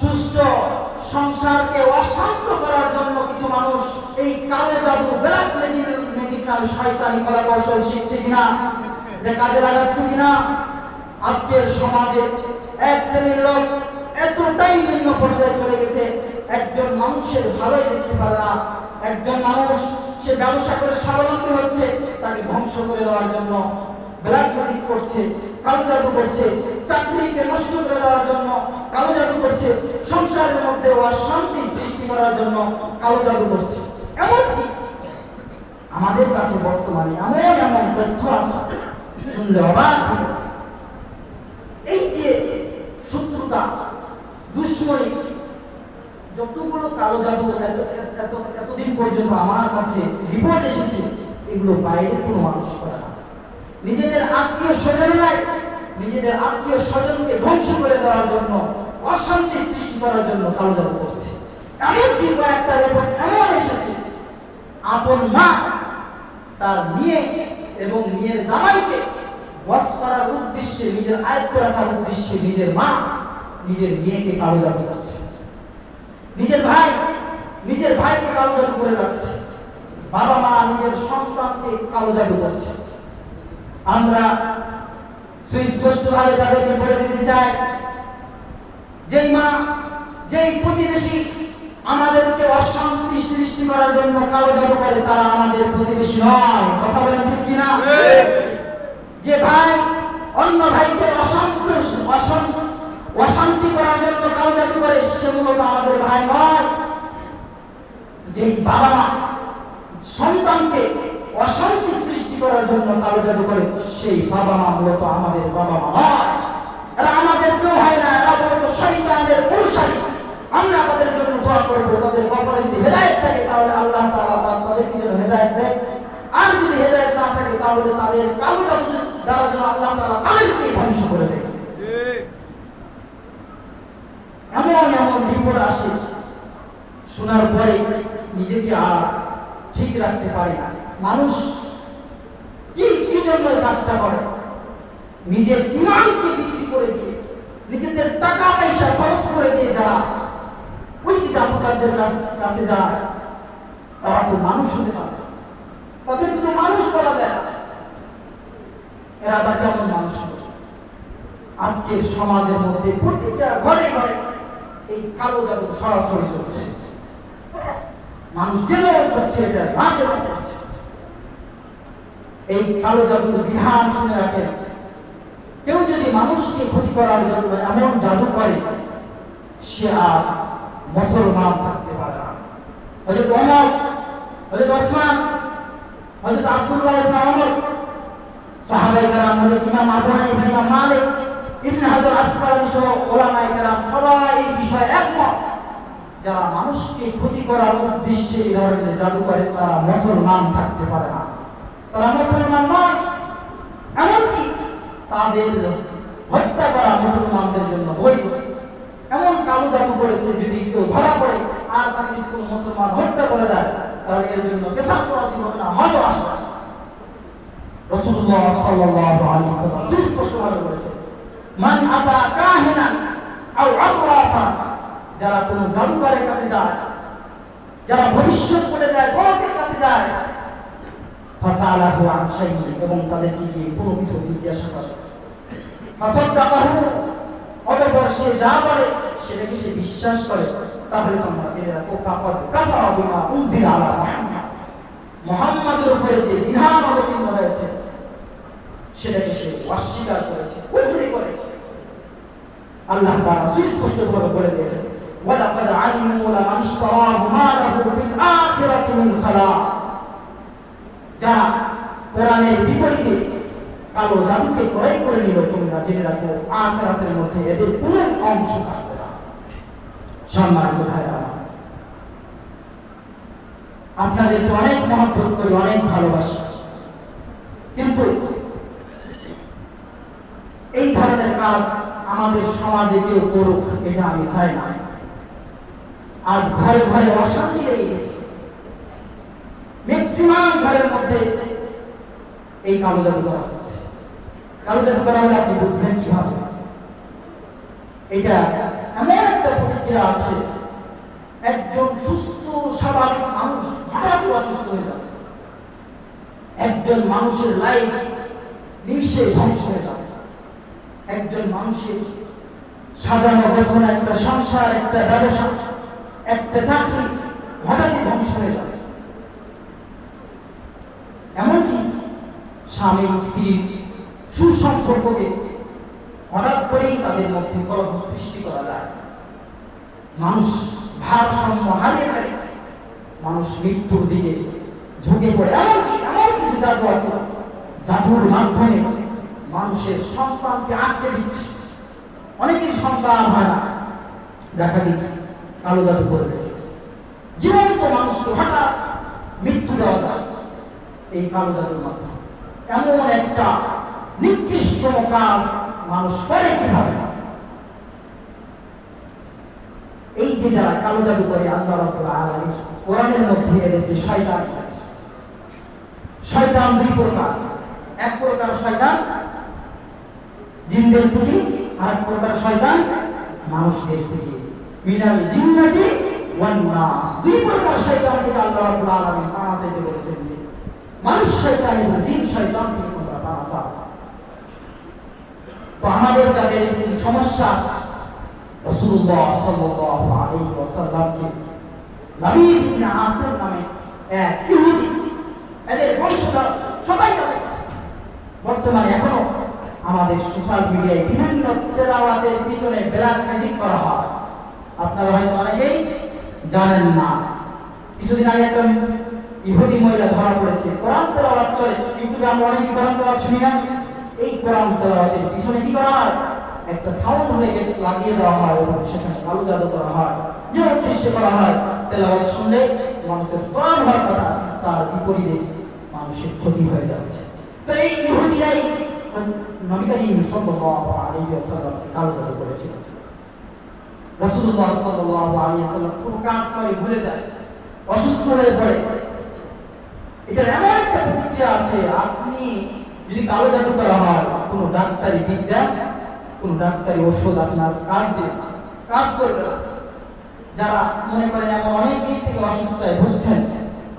সুস্থ সংসারকে অশান্ত করার জন্য কিছু মানুষ এই কালো জাদু, ব্ল্যাক ম্যাজিক নামে শয়তানি কলাকৌশল শিখছে কিনা, এটা কাজে লাগাচ্ছে কিনা? আজকের সমাজে এক শ্রেণীর লোক এতটাই নিম্ন পর্যায়ে চলে গেছে, একজন মানুষের ভালোই দেখতে পারে না। একজন মানুষ সে ব্যবসা করে স্বাবলম্বী হচ্ছে, তাকে ধ্বংস করে দেওয়ার জন্য ব্ল্যাক ম্যাজিক করছে, কালো জাদু করছে। চাকরিকে নষ্ট করে দেওয়ার জন্য কালো জাদু করছে। সংসারের মধ্যে অশান্তি সৃষ্টি করার জন্য কালো জাদু করছে। এমনকি আমাদের কাছে বর্তমানে এমন এমন তথ্য আছে, শুনলে অবাক হবে। এই যে শত্রুতা, দুশ্মনী, যতগুলো কালো জাদু এতদিন পর্যন্ত আমার কাছে রিপোর্ট এসেছে, এগুলো বাইরের কোনো মানুষ করে না। নিজেদের আত্মীয় স্বজনেরাই নিজেদের আত্মীয় স্বজনকে ধ্বংস করে দেওয়ার জন্য, অশান্তি সৃষ্টি করার জন্য কালো জাদু করছে। এমনকি কয়েকটা রিপোর্ট এমন এসেছে, আপন মা তার মেয়ে এবং মেয়ের জামাইকে বশ করার উদ্দেশ্যে, নিজের আয়ত্ত রাখার উদ্দেশ্যে নিজের মা নিজের মেয়েকে কালো জাদু করছে। নিজের ভাইকে কালো জাদু করে রাখছে। বাবা মা নিজের সন্তানকে কালো জাদু করছে। আমরা সুস্পষ্টভাবে তাদেরকে বলে দিতে চাই, যেই মা, যেই প্রতিবেশী আমাদেরকে অশান্তি সৃষ্টি করার জন্য কালো জাদু করে, তারা আমাদের প্রতিবেশী নয়। কথা বলেন ঠিক কিনা? যে ভাই অন্য ভাইকে অশান্তি করার জন্য কালো জাদু করে, সে মূলত আমাদের ভাই নয়। যেই বাবা মা সন্তানকে অশান্তি সৃষ্টি করার জন্য কালো জাদু করে, সেই বাবা মা মূলত আমাদের বাবা মা নয়। এরা আমাদের কেউ হয় না, এরা মূলত শয়তানের অনুসারী। আমরা তাদের জন্য দোয়া করবো, তাদের কপালে যদি হেদায়েত থাকে তাহলে আল্লাহ তাআলা তাদেরকে যেন হেদায়েত দেয়, আর যদি হেদায়েত না থাকে তাহলে তাদের কালো জাদু দ্বারা যেন আল্লাহ তাআলা তাদেরকে ধ্বংস করে দেয়। এমন এমন রিপোর্ট আসে, শোনার পরে নিজেকে আর ঠিক রাখতে পারি না। মানুষ কি জন্য কাজটা করে? নিজের ইমানকে বিক্রি করে দিয়ে, নিজেদের টাকা পয়সা খরচ করে দিয়ে যারা ওই জাদুকারদের কাছে যায়, তারা তো মানুষ হতে পারে, তাদের কিন্তু মানুষ বলা যায়। এরা বা কেমন মানুষ? আজকে সমাজের মধ্যে প্রতিটা ঘরে ঘরে এই কালো জাদু ছড়াছড়ি চলছে। মানুষ জেনে করছে, এটা রাজে করছে। এই কালো জাদুর বিধান শুনে রাখেন, কেউ যদি মানুষকে ক্ষতি করার জন্য এমন জাদু করে, সে আর মুসলমান থাকতে পারে না। হযরত ওমর, হযরত ওসমান, হযরত আব্দুল্লাহ ইবনে ওমর, সাহাবায়ে কেরাম, হযরত ইমাম আবু হানিফা, ইমাম মালিক, ইবনে হাজার আসকালানী সহ উলামায়ে কেরাম সবাই এই বিষয়ে একমত। যারা মানুষকে ক্ষতি করার উদ্দেশ্যে এই ধরনের জাদু করে, তারা মুসলমান থাকতে পারে না, তারা মুসলমান নয়। এমনকি তাদের হত্যা করা মুসলমানদের জন্য বৈধ। এমন কালো জাদু করেছে, যদি কেউ ধরা পড়ে আর তাকে যদি কোনো মুসলমান হত্যা করে দেয়, তাহলে এর জন্য কিসাস করা হবে না, মজা আসবে। রাসূলুল্লাহ সাল্লাল্লাহু আলাইহি ওয়াসাল্লাম সুস্পষ্টভাবে বলেছেন, মান আতা কাহিনান আও আররাফা, যারা কোনো জাদুকরের কাছে যায়, যারা ভবিষ্যৎ বলে যায়, গণকের কাছে যায়, ফাসালাহু আন শাইইন, এবং তাদেরকে গিয়ে কোনো কিছু জিজ্ঞাসা করে, ফাসাদাকাহু, অতঃপর সে যা বলে সেটাকে সে বিশ্বাস করে, তাহলে তোমরা জেনে রাখো, ফাকাদ কাফারা বিমা উনজিলা আলা মুহাম্মদ, মুহাম্মাদের উপরে যে বিধান অবতীর্ণ হয়েছে সেটাকে সে অস্বীকার করেছে, কুফরি করেছে। আল্লাহ তাআলা সুস্পষ্টভাবে বলে দিয়েছেন, ওয়ালাকাদ আলিমু লামান ইশতারাহু মা লাহু ফিল আখিরাতি মিন খালাক, যারা কোরআনের বিপরীতে কালো জাদুকে ক্রয় করে নিল, তোমরা জেনে রাখো আখিরাতের মধ্যে এদের কোনো অংশ থাকবে না। সম্মানিত ভাইরা, আপনাদেরকে অনেক মহব্বত করি, অনেক ভালোবাসি, কিন্তু এই ধরনের কাজ আমাদের সমাজে কেউ করুক এটা আমি চাই না। আজ ঘরে ঘরে অশান্তি লেগে গেছে, ম্যাক্সিমাম ঘরের মধ্যে এই কালো জাদু করা হচ্ছে। কালো জাদু করা হলে আপনি বুঝবেন কিভাবে? এটা এমন একটা প্রতিক্রিয়া আছে, একজন সুস্থ স্বাভাবিক মানুষ হঠাৎ অসুস্থ হয়ে যাবে, একজন মানুষের লাইফ নিমিষে ধ্বংস হয়ে যাবে, একজন মানুষের সাজানো গোছানো একটা সংসার, একটা ব্যবসা, একটা চাকরি হঠাৎই ধ্বংস হয়ে যাবে। এমনকি স্বামী স্ত্রীর সুসম্পর্ককে হঠাৎ করেই তাদের মধ্যে কলহ সৃষ্টি করা যায়। মানুষ ভারসাম্য হারিয়ে ফেলে, মানুষ মৃত্যুর দিকে ঝুঁকে পড়ে। এমনকি এমন কিছু জাদু আছে, জাদুর মাধ্যমে মানুষের সন্তানকে আটকে দিচ্ছে। অনেকের সন্তান হয় না, দেখা গেছে কালো জাদু করে রেখেছে। জীবন্ত মানুষকে হঠাৎ মৃত্যু দেওয়া যায় এই কালো জাদুর মাধ্যমে। এমন একটা নিকৃষ্ট কাজ মানুষ করে কিভাবে? এই যে যারা কালো জাদু করে, আল্লাহ রাব্বুল আলামিন কোরআনের মধ্যে এদেরকে শয়তান বলেছে। শয়তান দুই প্রকার, এক প্রকার শয়তান জিনদের থেকে, আর এক প্রকার শয়তান মানুষদের থেকে। মিনাল জিন্নাতি ওয়ান নাস, দুই প্রকার শয়তানকে আল্লাহ রাব্বুল আলামিন পানা চাইতে বলেছেন যে মানুষ শয়তান এবং জিন শয়তান থেকে তোমরা পানা চাও। তো আমাদের যাদের সমস্যা আছে, রাসূলুল্লাহ সাল্লাল্লাহু আলাইহি ওয়াসাল্লামকে লাবিদ ইবনে আসির নামে এক ইহুদি, এদের বংশধর সবাই জানে। বর্তমানে এখনো আমাদের সোশ্যাল মিডিয়ায় বিভিন্ন তেলাওয়াতের পিছনে ব্ল্যাক ম্যাজিক করা হয়, আপনারা হয়তো অনেকেই জানেন না। কিছুদিন আগে একটা ইহুদি মহিলা ধরা পড়েছে, কোরআন তেলাওয়াত চলে ইউটিউবে, আমরা অনেকেই কোরআন তেলাওয়াত শুনি না। এই কোরআন তেলাওয়াতের পিছনে কি করা হয়? একটা সাউন্ড লাগিয়ে দেওয়া হয় এবং সেখানে কালো জাদু করা হয়, যে উদ্দেশ্যে করা হয় তেলাওয়াত শুনলে মানুষের সওয়াব হওয়ার কথা, তার বিপরীতে মানুষের ক্ষতি হয়ে যাচ্ছে। তো এই ইহুদিরাই নবী করিম সাল্লাল্লাহু আলাইহি ওয়াসাল্লামকে কালো জাদু করেছিল। রাসূলুল্লাহ সাল্লাল্লাহু আলাইহি ওয়াসাল্লাম কোনো কাজ করে ভুলে যায়, অসুস্থ হয়ে পড়ে। এটার এমন একটা প্রতিক্রিয়া আছে, আপনি যদি কালো জাদু করা হয়, কোনো ডাক্তারি বিদ্যা, কোনো ডাক্তারি ওষুধ আপনার কাজ করবে না। যারা মনে করেন এমন অনেক দিন থেকে অসুস্থতায় ভুগছেন,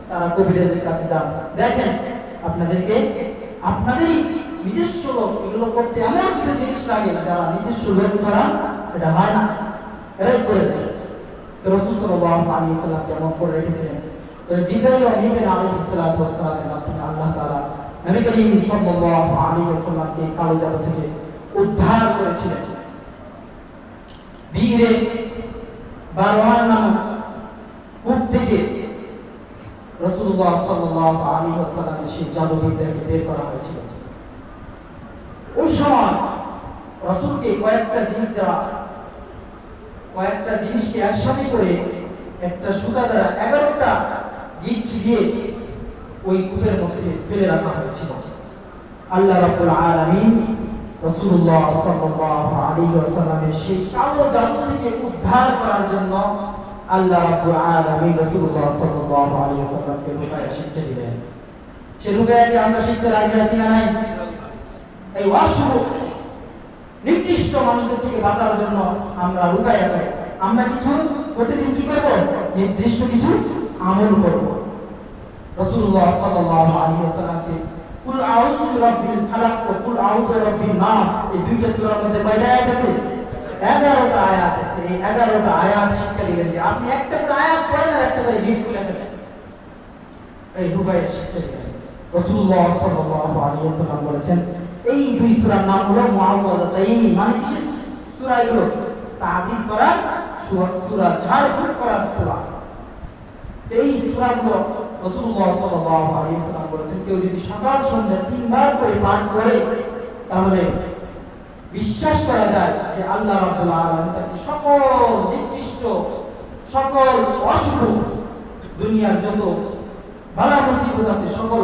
তারা কবিরাজের কাছে যান, দেখেন আপনাদেরকে আপনাদেরই নিজস্ব লোক এগুলো করতে এমন কিছু জিনিস লাগে যারা নিজস্ব লোক ছাড়া এটা হয় না, এরাই করে রেখেছে। তো রাসূল সাল্লাল্লাহু আলাইহি ওয়াসাল্লাম যেমন করে রেখেছিলেন, জিবরাইল ও মিকাইল আলাইহিস সালাতু ওয়াস সালামের মাধ্যমে আল্লাহ তাআলা নবী করিম সাল্লাল্লাহু আলাইহি ওয়াসাল্লামকে কালো জাদু থেকে উদ্ধার করেছিলেন। বীরে বারওয়ান নামক কূপ থেকে রাসূলুল্লাহ সাল্লাল্লাহু আলাইহি ওয়াসাল্লামের সেই জাদুবিদ্যাকে বের করা হয়েছিল। ওই সময় রাসূলকে কয়েকটা জিনিসকে একসাথে করে একটা সুতা দ্বারা 11টা গিট দিয়ে ওই কূপের মধ্যে ফেলে রাখা হয়েছিল। আল্লাহ রাব্বুল আলামিন রাসূলুল্লাহ সাল্লাল্লাহু আলাইহি ওয়াসাল্লামের সেই কালো জাদু থেকে উদ্ধার করার জন্য আল্লাহ রাব্বুল আলামিন রাসূলুল্লাহ সাল্লাল্লাহু আলাইহি ওয়াসাল্লামকে রুকায়া শিক্ষা দিলেন। সেই রুকায়া কি আমরা শিখতে রাজি আছি না নাই? এই অশুভ নিকৃষ্ট মানুষদের থেকে বাঁচার জন্য আমরা রুকায়া করি। আমরা কিছু প্রতিদিন কি করব? নির্দিষ্ট কিছু আমল করব। রাসূলুল্লাহ সাল্লাল্লাহু আলাইহি ওয়াসাল্লামকে কুল আউযু বিরাব্বিল ফালাক ও কুল আউযু বিরাব্বিন নাস, এই দুইটা সূরার মধ্যে কয়টা আয়াত আছে? 11টা আয়াত আছে। এই 11টা আয়াত শিক্ষা দিলেন যে আপনি একটা করে আয়াত পড়েন আর একটা করে জিন খুলে ফেলেন। এই রুকায়া শিক্ষা দিলেন। রাসূলুল্লাহ সাল্লাল্লাহু আলাইহি ওয়াসাল্লাম বলেছেন এই দুই সূরার নাম হলো মুআওয়াযাতাইন, মানে বিশেষ সূরা এগুলো তাহদিস করার সূরা, ঝাড়ফুঁক করার সূরা। এই সূরাগুলো রাসূলুল্লাহ সাল্লাল্লাহু আলাইহি ওয়াসাল্লাম বলেছেন, কেউ যদি সকাল সন্ধ্যা 3 বার করে পাঠ করে তাহলে বিশ্বাস করা যায় যে আল্লাহ রাব্বুল আলামিন তাকে সকল নিকৃষ্ট সকল অশুভ দুনিয়ার যত বালা মুসিবত আছে সকল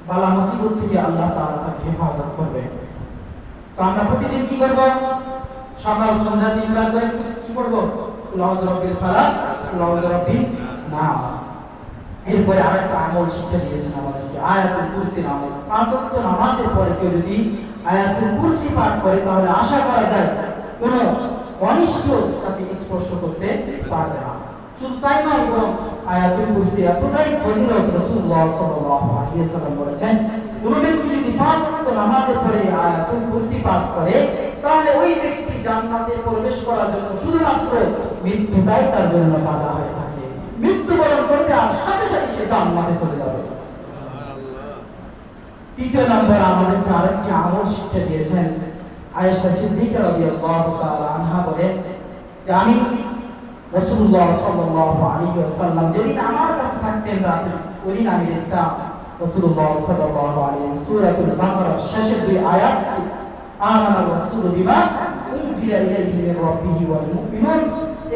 বালা মুসিবত থেকে আল্লাহ তাআলা তাকে হেফাজত করবে। তো আমরা প্রতিদিন কি করব? সকাল সন্ধ্যা 3 বার করে কি করব? কুল আউযু বিরাব্বিল ফালাক, কুল আউযু বিরাব্বিন নাস। এরপরে আরেকটা আমল শিক্ষা দিয়েছেন আমাদেরকে, আয়াতুল কুরসির আমল। 5 ওয়াক্ত নামাজের পরে কেউ যদি আয়াতুল কুরসি পাঠ করে তাহলে আশা করা যায় কোনো অনিষ্ট তাকে স্পর্শ করতে পারবে না। শুধু তাই নয়, বরং আয়াতুল কুরসি এতটাই ফজিলত, রাসূলুল্লাহ সাল্লাল্লাহু আলাইহি ওয়াসাল্লাম বলেছেন, কোন ব্যক্তি যদি 5 ওয়াক্ত নামাজের পরে আয়াতুল কুরসি পাঠ করে তাহলে ওই ব্যক্তি জান্নাতে প্রবেশ করার জন্য শুধুমাত্র মৃত্যুটাই তার জন্য বাধা হয়ে থাকে। মৃত্যুবরণ করবে আর সাথে সাথে সে জান্নাতে চলে যাবে। তৃতীয় নম্বর আমাদেরকে আরেকটি আমল শিক্ষা দিয়েছেন। আয়েশা সিদ্দিকা রাদিয়াল্লাহু তাআলা আনহা বলেন যে আমি রাসূলুল্লাহ সাল্লাল্লাহু আলাইহি ওয়াসাল্লাম যেদিন আমার কাছে থাকতেন রাতে, ওই দিন আমি দেখতাম রাসূলুল্লাহ সাল্লাল্লাহু আলাইহি সূরাতুল বাকারার শেষের 2 আয়াত, আমানার রাসূলু বিমা উনজিলা ইলাইহি মির রাব্বিহি ওয়াল মুমিনুন,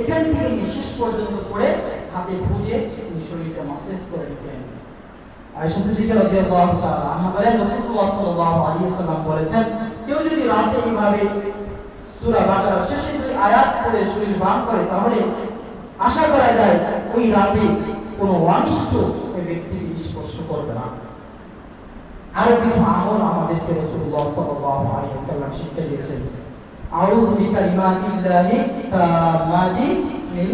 এখান থেকে নিয়ে শেষ পর্যন্ত পড়ে হাতে ফুঁজে শরীরটা মাসাজ করে দিতেন। আয়েশা সিদ্দিকা রাদিয়াল্লাহু তাআলা আনহা বলেন, রাসূলুল্লাহ সাল্লাল্লাহু আলাইহি ওয়াসাল্লাম বলেছেন, কেউ যদি রাতে এইভাবে সূরা বাকারার শেষের 2 আয়াত পড়ে শরীর বাম করে তাহলে আশা করা যায় ওই রাতে কোনো অনিষ্ট ওই ব্যক্তিকে স্পর্শ করবে না। আরো কিছু আমল আমাদেরকে রাসূলুল্লাহ সাল্লাল্লাহু আলাইহি ওয়াসাল্লাম শিক্ষা দিয়েছেন। আউযু বিকালিমাতিল্লাহি তাম্মাতি মিন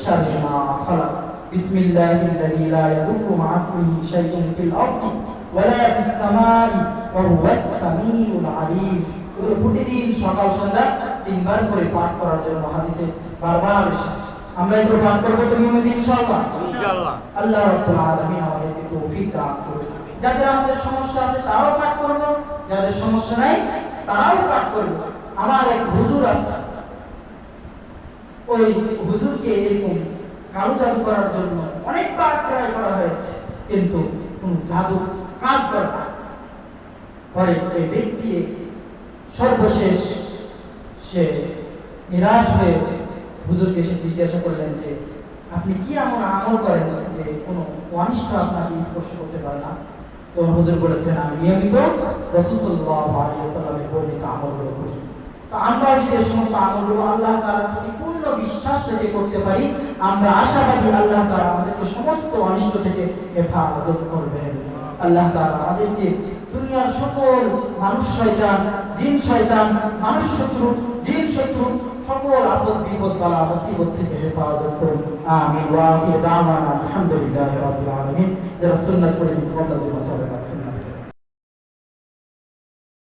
শাররি মা খালাক, বিসমিল্লাহিল্লাযী লা ইয়াদুররু মা'a ইসমিহি শাইউন ফিল আরদি ওয়ালা ফিস সামাই ওয়া হুয়াস সামিউল আলীম। প্রতিদিন সকাল সন্ধ্যা 3 বার করে পাঠ করার জন্য হাদিসে বারবার এসেছে। আমরা এগুলো পাঠ করব তো নিয়মিত ইনশাআল্লাহ। আল্লাহ রাব্বুল আলামিন আমাদেরকে তৌফিক দান করুন। যাদের আমাদের সমস্যা আছে তারাও পাঠ করব, যাদের সমস্যা নাই তারাও পাঠ করব। আমার এক হুজুর আছে, ওই হুজুরকে এরকম কালো জাদু করার জন্য অনেকবার ট্রাই করা হয়েছে, কিন্তু কোন জাদু কাজ করে না। পরে ওই ব্যক্তি সর্বশেষ সে নিরাশ হয়ে হুজুরকে এসে জিজ্ঞাসা করলেন যে আপনি কি এমন আমল করেন যে কোনো অনিষ্ট আপনাকে স্পর্শ করতে পারে না? তো হুজুর বলেছেন, আমি নিয়মিত রাসূল সাল্লাল্লাহু আলাইহি ওয়াসাল্লামের বর্ণিত আমলগুলো করি। তো আমরা যদি এই সমস্ত আমলগুলো আল্লাহ তাআলার প্রতি পূর্ণ বিশ্বাস থেকে করতে পারি, আমরা আশাবাদী আল্লাহ তাআলা আমাদেরকে সমস্ত অনিষ্ট থেকে হেফাজত করবেন। আল্লাহ তাআলা আমাদেরকে দুনিয়ার সকল মানুষ শয়তান, জিন শয়তান, মানুষ শত্রু, জিন শত্রু সকল আপদ বিপদ বালা মুসিবত থেকে হেফাজত করুন। আমিন। ওয়া আখিরু দাওয়ানা আলহামদুলিল্লাহি রাব্বিল আলামিন। যারা সুন্নাত পড়ে আল্লাহ জীবন চালাতে সুন্নাত